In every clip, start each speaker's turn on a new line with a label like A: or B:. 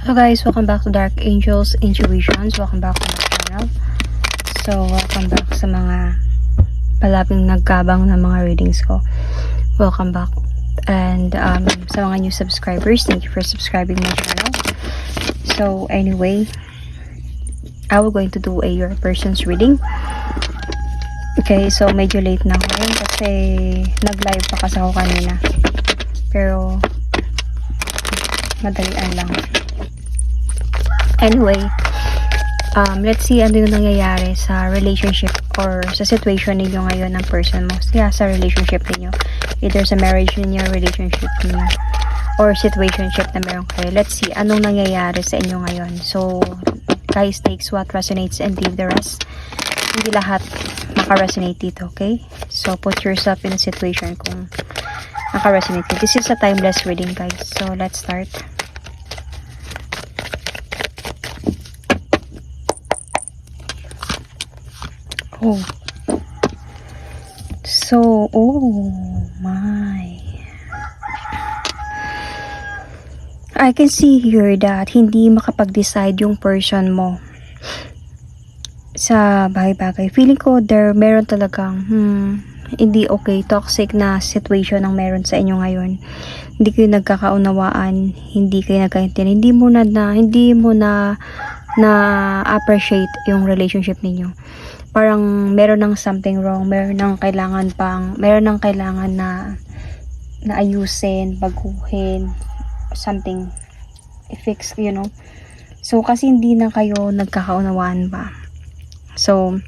A: Hello guys, welcome back to Dark Angels Intuitions. Welcome back to my channel. So, welcome back sa mga palabing nagkabang na mga readings ko. Welcome back. And sa mga new subscribers, thank you for subscribing my channel. So, anyway, I will going to do your person's reading. Okay, so medyo late na ako ngayon kasi nag-live pa kasi ako kanina. Pero, madalian lang. Anyway, let's see ano yung nangyayari sa relationship or sa situation ninyo ngayon ng person mo. Sa relationship ninyo. Either sa marriage ninyo, relationship ninyo, or situationship na meron kayo. Let's see anong nangyayari sa inyo ngayon. So, guys, takes what resonates and leave the rest. Hindi lahat maka-resonate dito, okay? So, put yourself in a situation kung maka-resonate. This is a timeless reading, guys. So, let's start. Oh. So, oh my. I can see here that hindi makapag-decide yung person mo sa bagay-bagay. Feeling ko meron talagang hindi okay, toxic na situation ang meron sa inyo ngayon. Hindi kayo nagkakaunawaan, hindi kayo nagkaintindihan, hindi mo na appreciate yung relationship ninyo. Parang meron ng something wrong, meron ng kailangan na ayusin, baguhin, something i-fix, you know. So kasi hindi na kayo nagkakaunawaan ba. So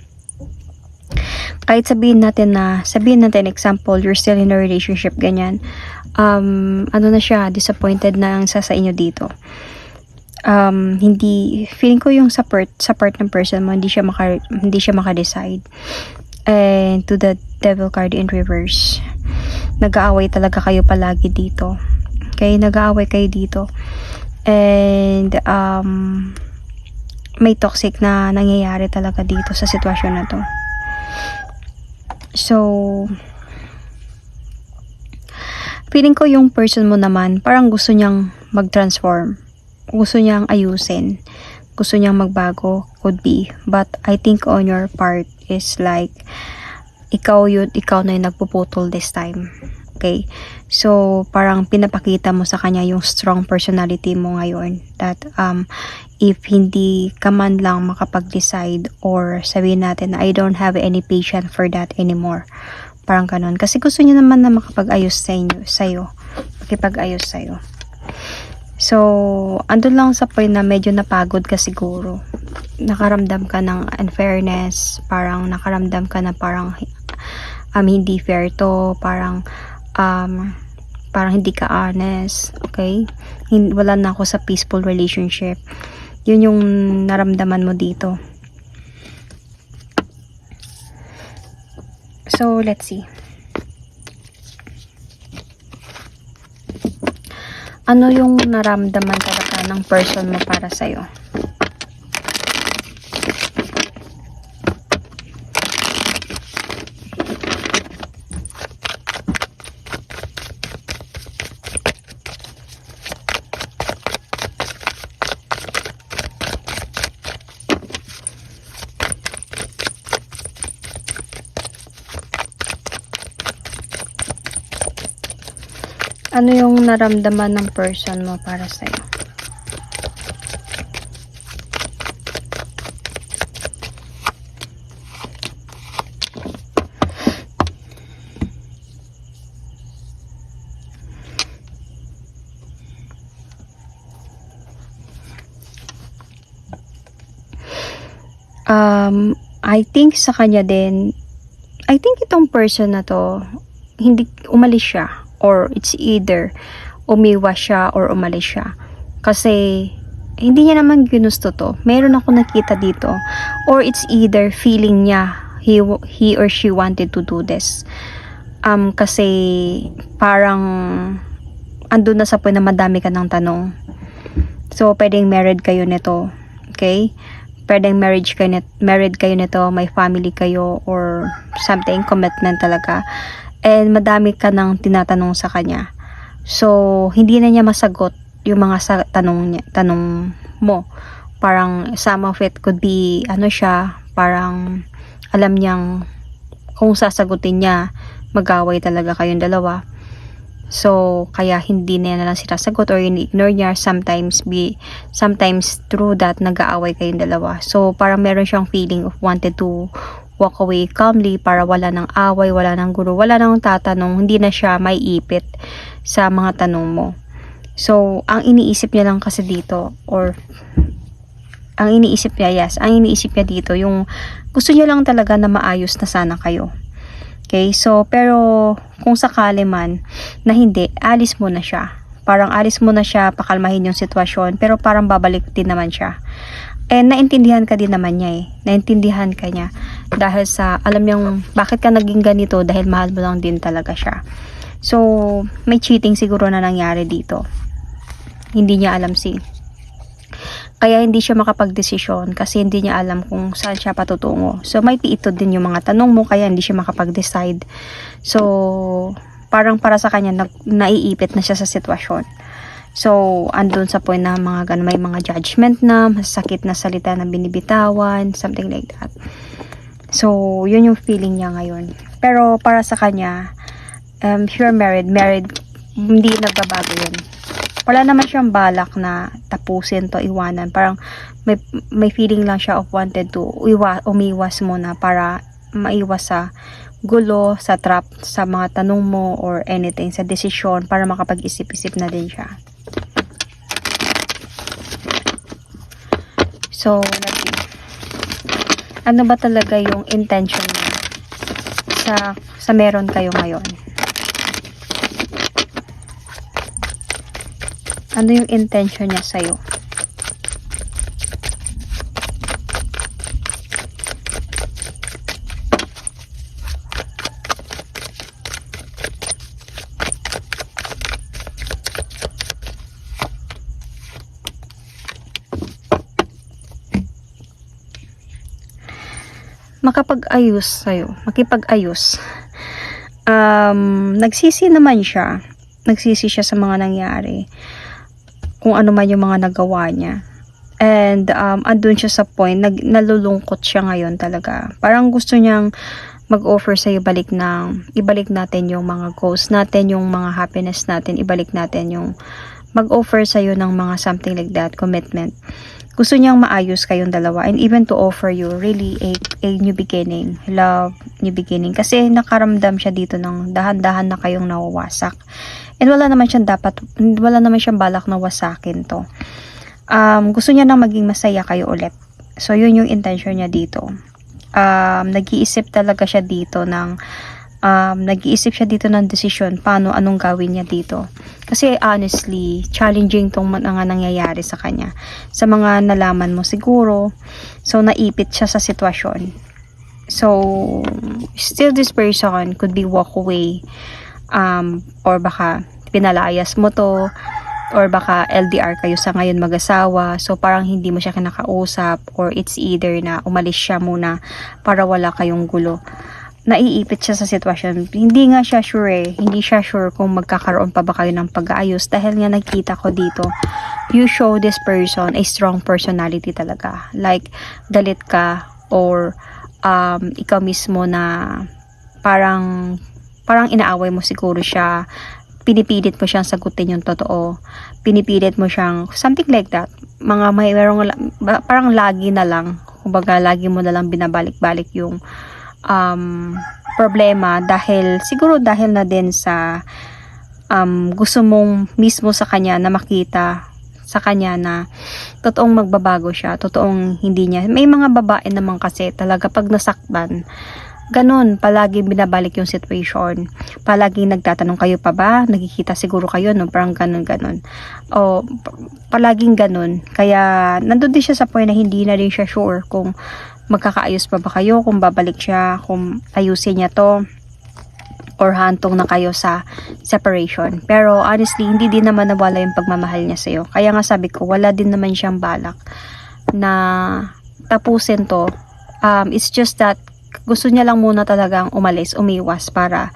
A: kahit sabihin natin example, you're still in a relationship, ganyan. Ano na siya, disappointed na ang sa inyo dito. Hindi, feeling ko yung sa part ng person mo, hindi siya maka-decide. And to the devil card in reverse, nag-aaway talaga kayo palagi dito, okay? Nag-aaway kayo dito, and may toxic na nangyayari talaga dito sa sitwasyon na to. So, feeling ko yung person mo naman, parang gusto niyang mag-transform, gusto niyang ayusin, gusto niyang magbago, could be. But I think on your part is like ikaw na yung nagpuputol this time, okay? So parang pinapakita mo sa kanya yung strong personality mo ngayon, that if hindi ka man lang makapag-decide, or sabihin natin na I don't have any patience for that anymore, parang ganun, kasi gusto niya naman na makapag-ayos sa'yo, makipag-ayos sa'yo. So, andun lang sa point na medyo napagod ka siguro. Nakaramdam ka ng unfairness, parang nakaramdam ka na parang hindi fair to, parang hindi ka honest, okay? Wala na ako sa peaceful relationship. Yun yung naramdaman mo dito. So, let's see. Ano yung naramdaman talaga ng person mo para sa'yo? Ano yung naramdaman ng person mo para sa'yo? I think sa kanya din, I think itong person na to, hindi umalis siya, or it's either umiwas siya or umalis siya. Kasi hindi niya naman ginusto to. Meron ako nakita dito. Or it's either feeling niya he or she wanted to do this. Kasi parang andun na sa point na madami ka ng tanong. So pwedeng married kayo nito, okay? Pwedeng married kayo nito, may family kayo, or something, commitment talaga. And madami ka nang tinatanong sa kanya. So, hindi na niya masagot yung mga sa tanong mo. Parang some of it could be ano siya, parang alam niyang kung sasagutin niya, mag-away talaga kayong dalawa. So, kaya hindi niya na lang sinasagot or ini-ignore niya. Sometimes through that, nag-aaway kayong dalawa. So, parang meron siyang feeling of wanted to walk away calmly para wala nang away, wala nang gulo, wala nang tatanong, hindi na siya may ipit sa mga tanong mo. So, ang iniisip niya lang kasi dito, ang iniisip niya dito, yung gusto niya lang talaga na maayos na sana kayo. Okay, so, pero kung sakali man na hindi, alis mo na siya. Parang alis mo na siya, pakalmahin yung sitwasyon, pero parang babalik din naman siya. And naintindihan ka din naman niya Naintindihan ka niya. Dahil sa, alam niyang, bakit ka naging ganito, dahil mahal mo lang din talaga siya. So, may cheating siguro na nangyari dito. Hindi niya alam kaya hindi siya makapag-desisyon kasi hindi niya alam kung saan siya patutungo. So, may ito din yung mga tanong mo kaya hindi siya makapag-decide. So, parang para sa kanya, naiipit na siya sa sitwasyon. So, andun sa point na may mga judgment na, masakit na salita na binibitawan, something like that. So, yun yung feeling niya ngayon. Pero para sa kanya, if you're married, hindi nagbabago yun. Wala naman siyang balak na tapusin to, iwanan. Parang may feeling lang siya of wanted to umiwas muna para maiwas sa gulo, sa trap, sa mga tanong mo or anything, sa desisyon para makapag-isip-isip na din siya. So, let's see. Ano ba talaga yung intention niya sa meron kayo ngayon? Ano yung intention niya sa'yo? Makipag-ayos. Nagsisi naman siya. Nagsisi siya sa mga nangyari. Kung ano man yung mga nagawa niya. And andun siya sa point, nalulungkot siya ngayon talaga. Parang gusto niyang mag-offer sa'yo ibalik natin yung mga goals natin, yung mga happiness natin, ibalik natin yung mag-offer sa'yo ng mga something like that, commitment. Gusto niyang maayos kayong dalawa and even to offer you really a new beginning, love, new beginning. Kasi nakaramdam siya dito ng dahan-dahan na kayong nawawasak. And wala naman siyang balak na wasakin to. Gusto niya nang maging masaya kayo ulit. So, yun yung intention niya dito. Nag-iisip siya dito ng desisyon anong gawin niya dito. Kasi honestly, challenging tong mga nangyayari sa kanya. Sa mga nalaman mo siguro. So, naipit siya sa sitwasyon. So, still this person could be walk away. Or baka pinalayas mo to, or baka LDR kayo sa ngayon mag-asawa, so parang hindi mo siya kinakausap, or it's either na umalis siya muna para wala kayong gulo. Naiipit siya sa sitwasyon. Hindi siya sure kung magkakaroon pa ba kayo ng pag-aayos dahil nga nakita ko dito, you show this person a strong personality talaga. Like, galit ka or ikaw mismo na parang inaaway mo siguro siya, pinipilit mo siyang sagutin yung totoo, pinipilit mo siyang something like that, parang lagi na lang, kumbaga lagi mo na lang binabalik-balik yung problema dahil na din sa gusto mong mismo sa kanya na makita sa kanya na totoong magbabago siya, totoong hindi niya. May mga babae naman kasi talaga pag nasaktan, ganun, palagi binabalik yung situation. Palagi nagtatanong, kayo pa ba? Nagkikita siguro kayo, no? Parang ganun. O, palaging ganun. Kaya, nandun din siya sa point na hindi na rin siya sure kung magkakaayos pa ba kayo, kung babalik siya, kung ayusin niya to, or hantong na kayo sa separation. Pero, honestly, hindi din naman nawala yung pagmamahal niya sa'yo. Kaya nga sabi ko, wala din naman siyang balak na tapusin to. It's just that, gusto niya lang muna talagang umiwas para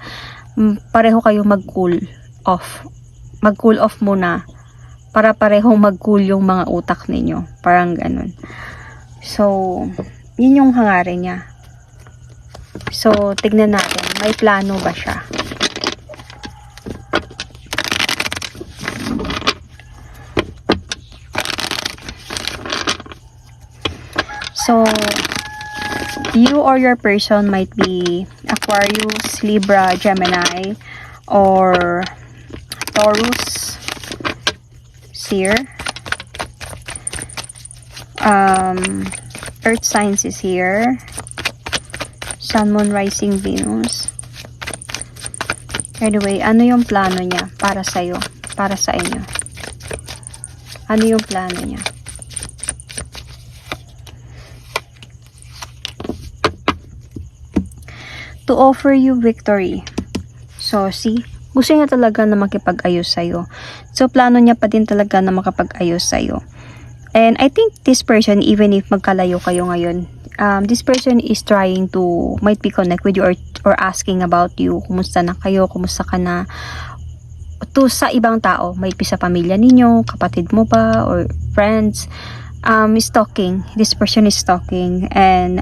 A: pareho kayo mag-cool off muna para parehong mag-cool yung mga utak ninyo. Parang ganun. So, yun yung hangarin niya. So, tignan natin. May plano ba siya? So, you or your person might be Aquarius, Libra, Gemini, or Taurus, Seer. Earth signs is here. Sun, Moon, Rising, Venus. Anyway, ano yung plano niya para sa'yo? Para sa inyo? Ano yung plano niya? To offer you victory. So, see? Gusto niya talaga na makipag-ayos sa'yo. So, plano niya pa din talaga na makapag-ayos sa'yo. And I think this person, even if magkalayo kayo ngayon, this person is trying to, might be connect with you or asking about you. Kumusta na kayo? Kumusta ka na? To sa ibang tao. Might be sa pamilya ninyo, kapatid mo ba, or friends. Is talking. This person is talking. And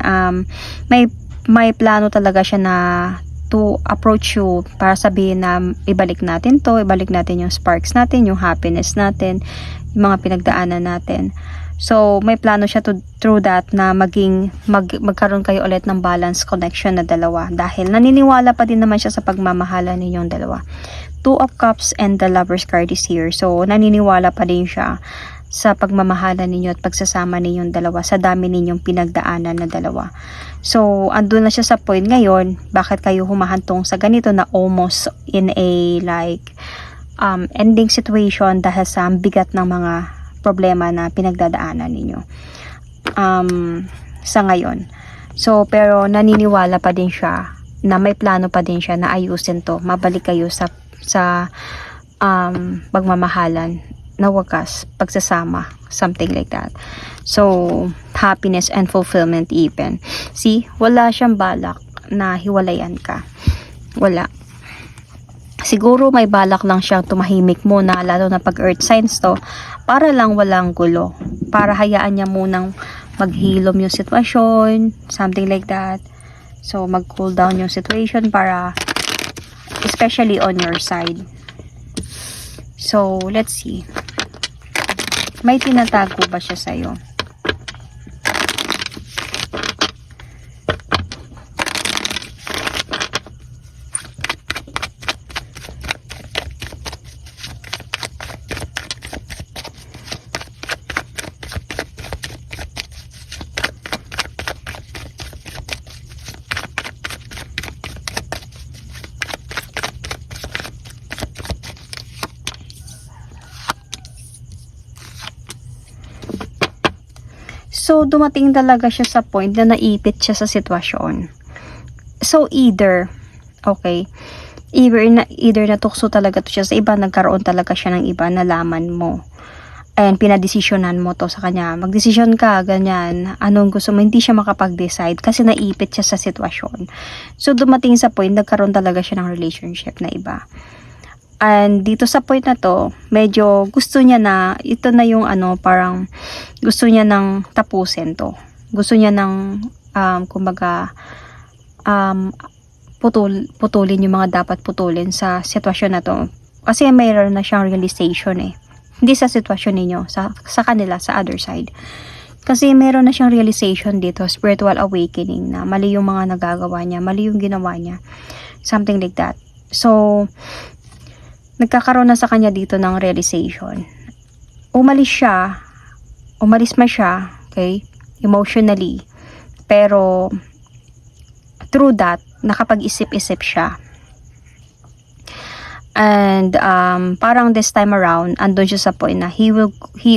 A: may plano talaga siya na to approach you para sabihin na ibalik natin to, ibalik natin yung sparks natin, yung happiness natin, yung mga pinagdaanan natin. So, may plano siya through that na magkaroon kayo ulit ng balance connection na dalawa dahil naniniwala pa din naman siya sa pagmamahalan ninyong dalawa. Two of Cups and the Lover's card is here. So, naniniwala pa din siya sa pagmamahalan ninyo at pagsasama ninyong dalawa sa dami ninyong pinagdaanan na dalawa. So, andun na siya sa point ngayon, bakit kayo humahantong sa ganito na almost in a ending situation dahil sa bigat ng mga problema na pinagdadaanan ninyo sa ngayon. So, pero naniniwala pa din siya na may plano pa din siya na ayusin to, mabalik kayo sa pagmamahalan na wakas, pagsasama, something like that. So, happiness and fulfillment even. See, wala siyang balak na hiwalayan ka. Wala. Siguro may balak lang siyang tumahimik muna, lalo na pag earth signs to, para lang walang gulo. Para hayaan niya munang maghilom yung sitwasyon, something like that. So, mag-cool down yung situation para, especially on your side. So, let's see. May tinatago ba siya sa'yo? So, dumating talaga siya sa point na naipit siya sa sitwasyon. So, either natukso talaga to siya sa iba, nagkaroon talaga siya ng iba, nalaman mo. And pinadesisyonan mo to sa kanya. Magdesisyon ka, ganyan. Anong gusto mo? Hindi siya makapag-decide kasi naipit siya sa sitwasyon. So, dumating sa point, nagkaroon talaga siya ng relationship na iba. And dito sa point na to, medyo gusto niya na, ito na yung parang gusto niya nang tapusin to. Gusto niya nang, putulin yung mga dapat putulin sa sitwasyon na to. Kasi mayroon na siyang realization eh. Hindi sa sitwasyon ninyo, sa kanila, sa other side. Kasi mayroon na siyang realization dito, spiritual awakening na mali yung mga nagagawa niya, mali yung ginawa niya. Something like that. So, nagkakaroon na sa kanya dito ng realization. Umalis man siya, okay, emotionally, pero through that, nakapag-isip-isip siya. And parang this time around, andun siya sa point na he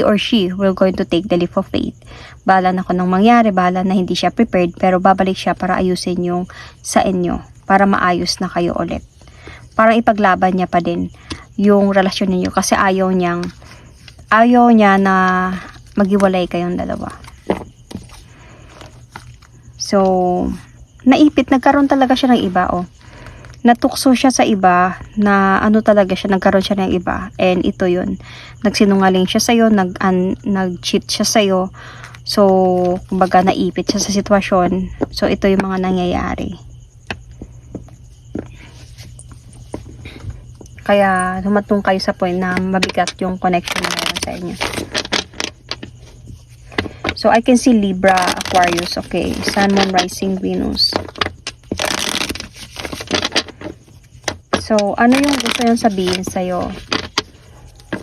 A: or she will going to take the leap of faith. Bahala na kung anong mangyari, bahala na hindi siya prepared, pero babalik siya para ayusin yung sa inyo, para maayos na kayo ulit. Parang ipaglaban niya pa din yung relasyon niyo kasi ayaw niya na maghiwalay kayong dalawa. So, naipit, nagkaroon talaga siya ng iba, oh. natukso siya sa iba, na ano talaga siya, nagkaroon siya ng iba, and ito yun, nagsinungaling siya sa'yo, nag-cheat siya sa'yo, so kumbaga naipit siya sa sitwasyon. So ito yung mga nangyayari, kaya humatong kayo sa point na mabigat yung connection na meron sa inyo. So I can see Libra, Aquarius, okay, Sun, Moon, Rising, Venus. So, ano yung gusto niyang sabihin sa'yo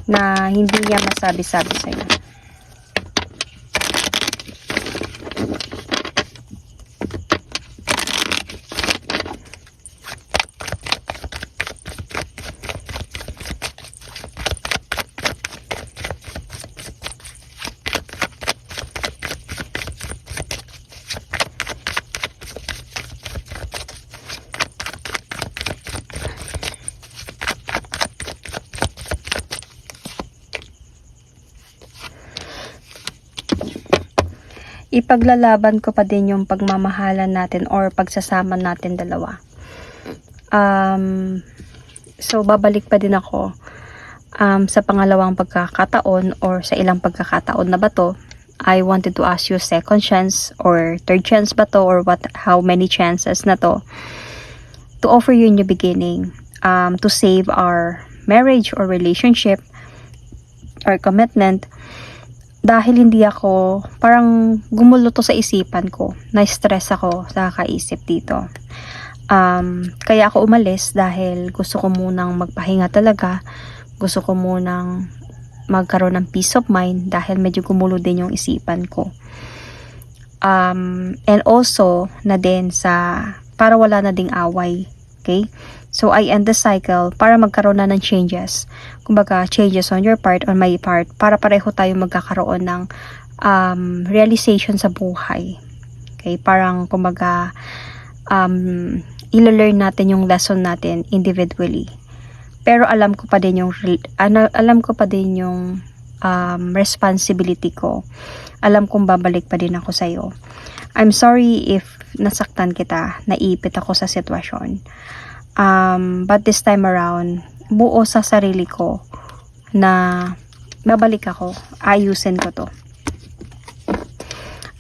A: na hindi niya masabi-sabi sa'yo? Ipaglalaban ko pa din yung pagmamahalan natin or pagsasama natin dalawa. So babalik pa din ako sa pangalawang pagkakataon or sa ilang pagkakataon na ba to. I wanted to ask you second chance or third chance ba to, or how many chances na to offer you a new beginning, to save our marriage or relationship or commitment. Dahil hindi ako, parang gumulo to sa isipan ko, na-stress ako sa kakaisip dito. Kaya ako umalis dahil gusto ko munang magpahinga talaga. Gusto ko munang magkaroon ng peace of mind dahil medyo gumulo din yung isipan ko. And also, na din para wala na ding away. Okay? So, I end the cycle para magkaroon na ng changes. Kumbaga, changes on your part, on my part, para pareho tayo magkakaroon ng realization sa buhay. Okay? Parang, kumbaga, ila-learn natin yung lesson natin individually. Pero alam ko pa din yung responsibility ko. Alam kong babalik pa din ako sa'yo. I'm sorry if nasaktan kita, naipit ako sa sitwasyon. But this time around, buo sa sarili ko na babalik ako, ayusin ko to.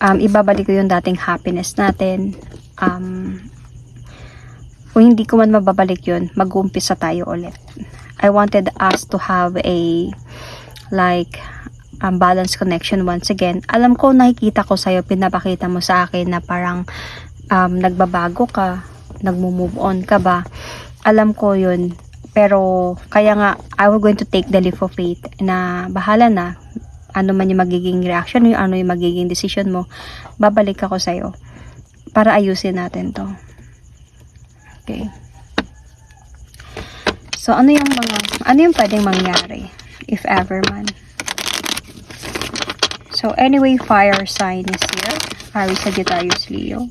A: Ibabalik ko yung dating happiness natin. Kung hindi ko man mababalik yun, mag-uumpisa tayo ulit. I wanted us to have a balanced connection once again. Alam ko, nakikita ko sa'yo, pinapakita mo sa akin na parang nagbabago ka, nagmo-move on ka ba. Alam ko yun, pero kaya nga I was going to take the leap of faith na bahala na, ano man yung magiging reaction mo, ano yung magiging decision mo, babalik ako sa'yo para ayusin natin to. Okay, so ano yung pwedeng mangyari if ever man. So anyway, fire sign is here. Aries, Sagittarius, Leo,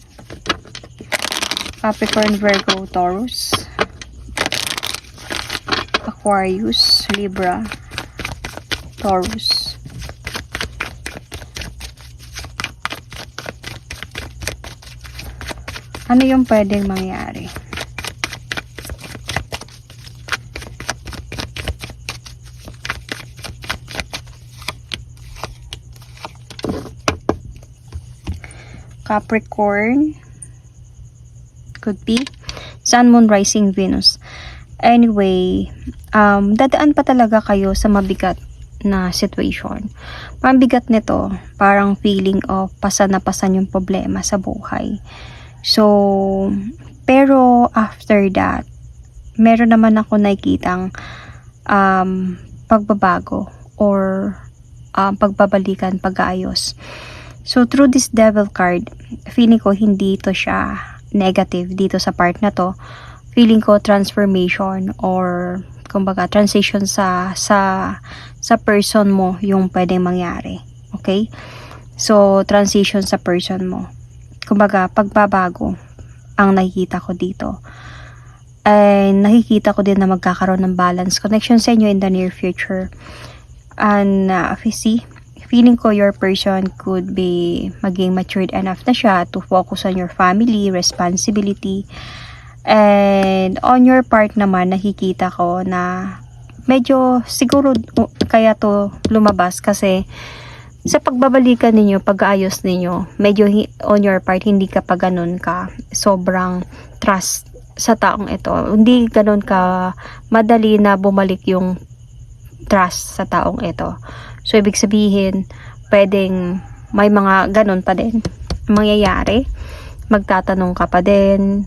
A: Capricorn, Virgo, Taurus, Aquarius, Libra, Taurus. Ano yung pwedeng mangyari? Capricorn, could be Sun, Moon, Rising, Venus. Anyway, dadaan pa talaga kayo sa mabigat na situation. Mabigat nito, parang feeling of pasan na pasan yung problema sa buhay. So, pero after that, meron naman ako nakikitang pagbabago or pagbabalikan, pag-aayos. So, through this devil card, feeling ko hindi to siya negative dito sa part na to. Feeling ko transformation or kumbaga transition sa person mo yung pwedeng mangyari. Okay? So, transition sa person mo. Kumbaga, pagbabago ang nakikita ko dito. And nakikita ko din na magkakaroon ng balance connection sa inyo in the near future. And feeling ko your person could be maging matured enough na siya to focus on your family, responsibility, And on your part naman, nakikita ko na medyo siguro kaya to lumabas kasi sa pagbabalikan ninyo, pag-aayos ninyo, medyo on your part, hindi ka pa ganun ka sobrang trust sa taong ito. Hindi ganun ka madali na bumalik yung trust sa taong ito. So, ibig sabihin, pwedeng may mga ganun pa din mangyayari. Magtatanong ka pa din,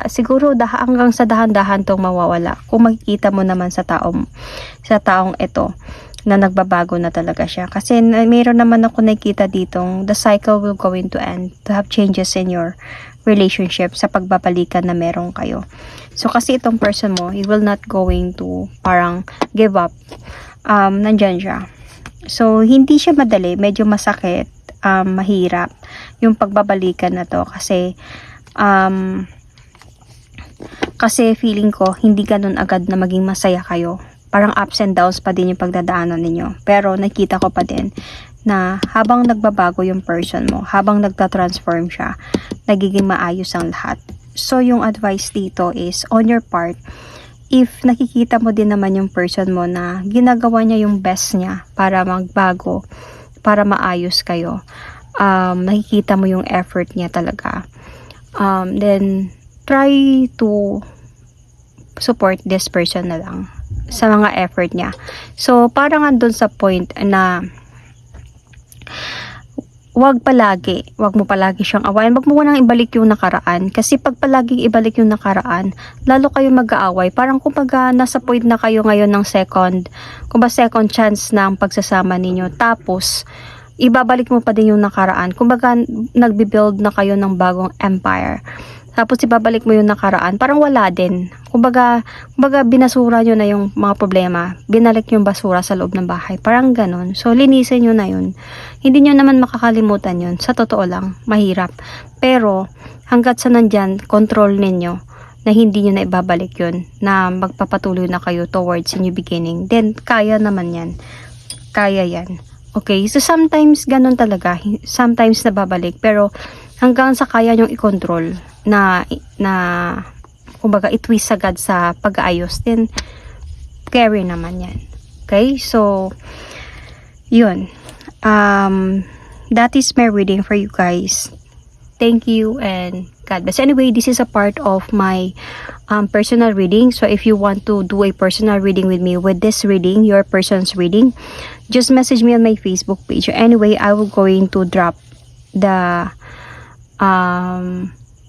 A: siguro hanggang sa dahan-dahan tong mawawala kung makikita mo naman sa taong ito na nagbabago na talaga siya. Kasi mayroon naman ako nakikita ditong the cycle will going to end, to have changes in your relationship sa pagbabalikan na meron kayo. So kasi itong person mo, he will not going to parang give up. Nandyan siya. So hindi siya madali, medyo masakit, mahirap yung pagbabalikan na to kasi feeling ko hindi ganun agad na maging masaya kayo. Parang ups and downs pa din yung pagdadaanan ninyo. Pero nakita ko pa din na habang nagbabago yung person mo, habang nagta-transform siya, nagiging maayos ang lahat. So yung advice dito is on your part, if nakikita mo din naman yung person mo na ginagawa niya yung best niya para magbago, para maayos kayo, nakikita mo yung effort niya talaga, then try to support this person na lang sa mga effort niya. So parang andun sa point na wag mo palagi siyang awayin. Wag mo nang ibalik yung nakaraan. Kasi pag palaging ibalik yung nakaraan, lalo kayo mag-aaway. Parang kumbaga nasa point na kayo ngayon ng second chance na ang pagsasama ninyo. Tapos, ibabalik mo pa din yung nakaraan. Kumbaga, nagbi-build na kayo ng bagong empire. Tapos ibabalik mo yung nakaraan, parang wala din. Kumbaga binasura nyo na yung mga problema. Binalik yung basura sa loob ng bahay. Parang ganun. So, linisin nyo na yun. Hindi nyo naman makakalimutan yun. Sa totoo lang, mahirap. Pero, hanggat sa nandyan, control ninyo na hindi nyo na ibabalik yun. Na magpapatuloy na kayo towards a new beginning. Then, kaya naman yan. Kaya yan. Okay? So, sometimes ganun talaga. Sometimes nababalik. Pero, hanggang sa kaya nyong i-control na kumbaga itwist agad sa pag-aayos, then carry naman yan. Okay, so yun, that is my reading for you guys. Thank you and God bless. Anyway, this is a part of my personal reading. So if you want to do a personal reading with me with this reading, your person's reading, just message me on my Facebook page. Anyway, I will going to drop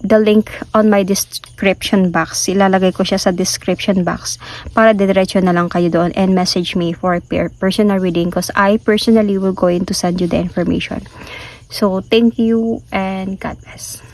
A: the link on my description box. Ilalagay ko siya sa description box para diretso na lang kayo doon and message me for personal reading because I personally will going to send you the information. So, thank you and God bless.